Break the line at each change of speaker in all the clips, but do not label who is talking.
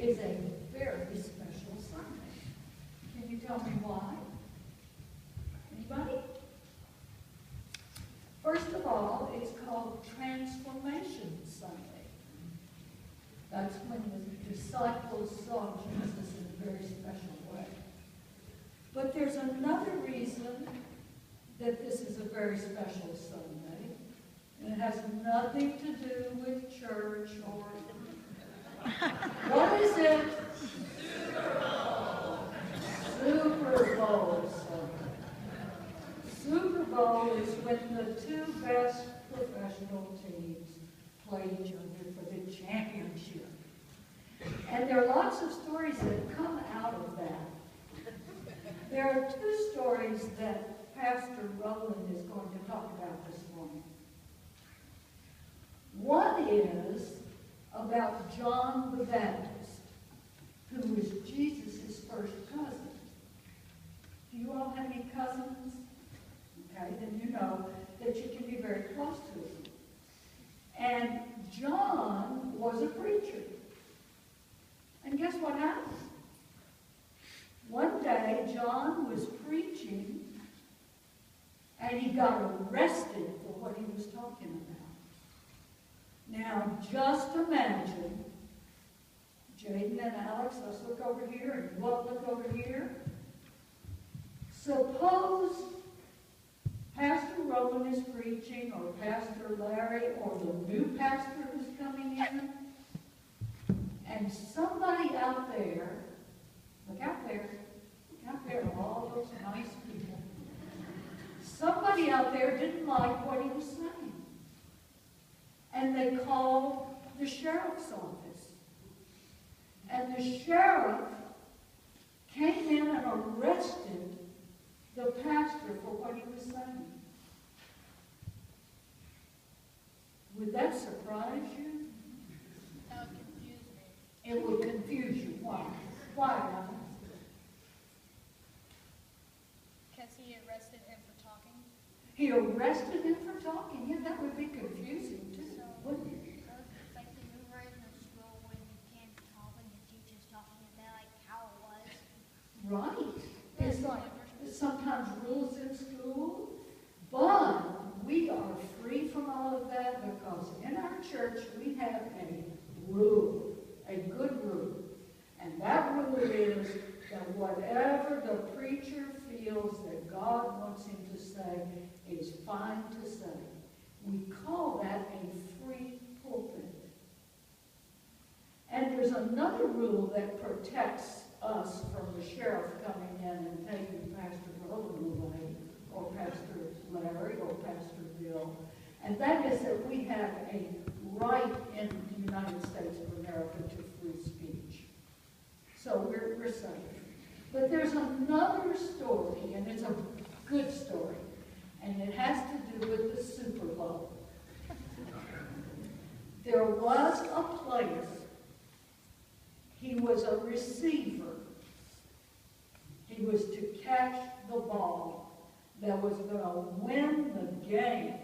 is a very special Sunday. Can you tell me why? Anybody? First of all, it's called Transformation Sunday. That's when the disciples saw Jesus in a very special way. But there's another reason that this is a very special Sunday. And it has nothing to do with church or... What is it? Super Bowl. Super Bowl Sunday. Super Bowl is when the two best professional teams play each other for the championship. And there are lots of stories that come out of that. There are two stories that Pastor Rowland is going to talk about this morning. One is about John the Baptist, who was Jesus' first cousin. Do you all have any cousins? Okay, then you know that you can be very close to them. And John was a preacher. And guess what happened? One day, John was preaching, and he got arrested for what he was talking about. Now, just imagine, Jaden and Alex, let's look over here, and you all look over here. Suppose Pastor Rowan is preaching, or Pastor Larry, or the new pastor who's coming in, and somebody out there, look out there, all those nice people, somebody out there didn't like what he was saying. And they called the sheriff's office. And the sheriff came in and arrested the pastor for what he was saying. Would that surprise you?
That would confuse me.
It would confuse you. Why? Why?
Because he arrested him for talking.
He arrested him for talking? Yeah, that would be confusing too, wouldn't it?
It's like the new version of school when you can't talk when the teacher's talking, and they're like how it was.
Right. It's like sometimes rules in school, but we are free from all of that because in our church we have a rule, a good rule. And that rule is that whatever the preacher feels that God wants him to say is fine to say. We call that a free pulpit. And there's another rule that protects us from the sheriff coming in and taking Pastor Rowland away, or Pastor Larry, or Pastor Bill. And that is that we have a right in the United States of America to free speech. So we're safe. But there's another story, and it's a good story, and it has to do with the Super Bowl. There was a player. He was a receiver. He was to catch the ball that was going to win the game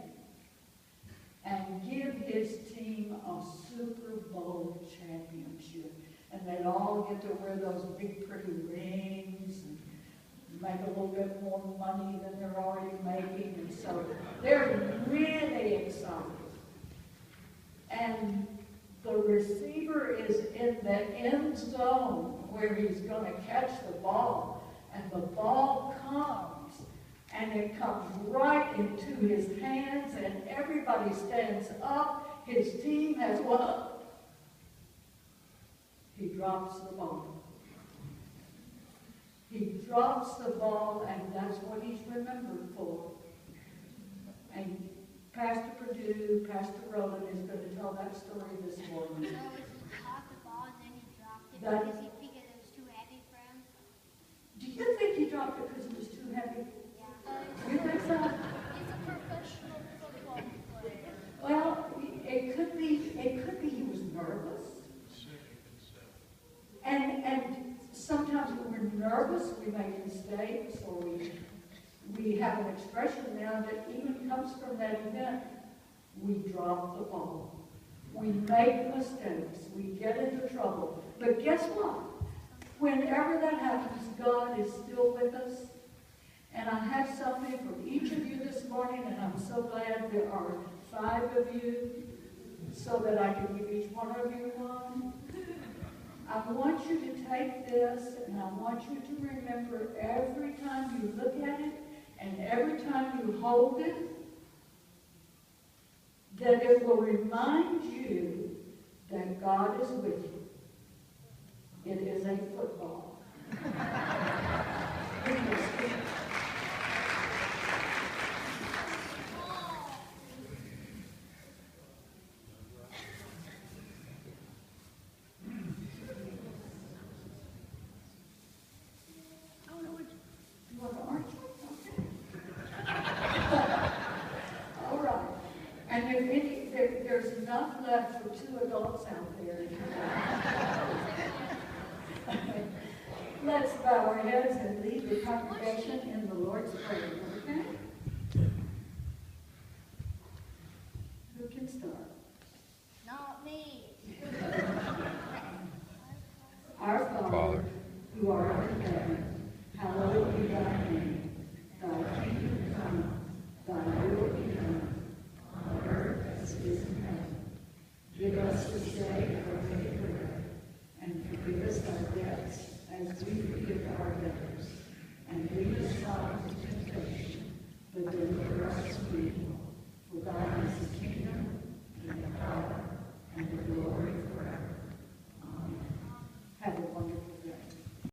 and give his team a Super Bowl championship. And they'd all get to wear those big pretty rings and make a little bit more money than they're already making. And so they're really excited. And the receiver is in the end zone where he's going to catch the ball. And the ball comes, and it comes right into his hands, and everybody stands up. His team has won. He drops the ball. He drops the ball, and that's what he's remembered for. And Pastor Perdue, Pastor Rowland is going to tell that story this morning.
So he caught the ball and then he dropped it
That-
because he figured it was too heavy for him?
Do you think he dropped it because it was too heavy?
Yeah.
You think so?
He's a professional football player.
Well, it could be he was nervous. And sometimes when we're nervous, we make mistakes, or we have an expression now that even comes from that event. We drop the ball. We make mistakes. We get into trouble. But guess what? Whenever that happens, God is still with us. And I have something for each of you this morning, and I'm so glad there are 5 of you, so that I can give each one of you one. I want you to take this, and I want you to remember every time you look at it, and every time you hold it, that it will remind you that God is with you. It is a football. There's enough left for 2 adults out there. Let's bow our heads and lead the congregation in the Lord's Prayer, okay? Who can start?
Not me.
Our Father, who art in heaven, hallowed be thy name. Thy kingdom come, thy will be done, on earth as it is in heaven. Give us this day our daily bread, and forgive us our debts as we forgive our debtors. And lead us not into temptation, but deliver us from evil. For thine is the kingdom, and the power, and the glory,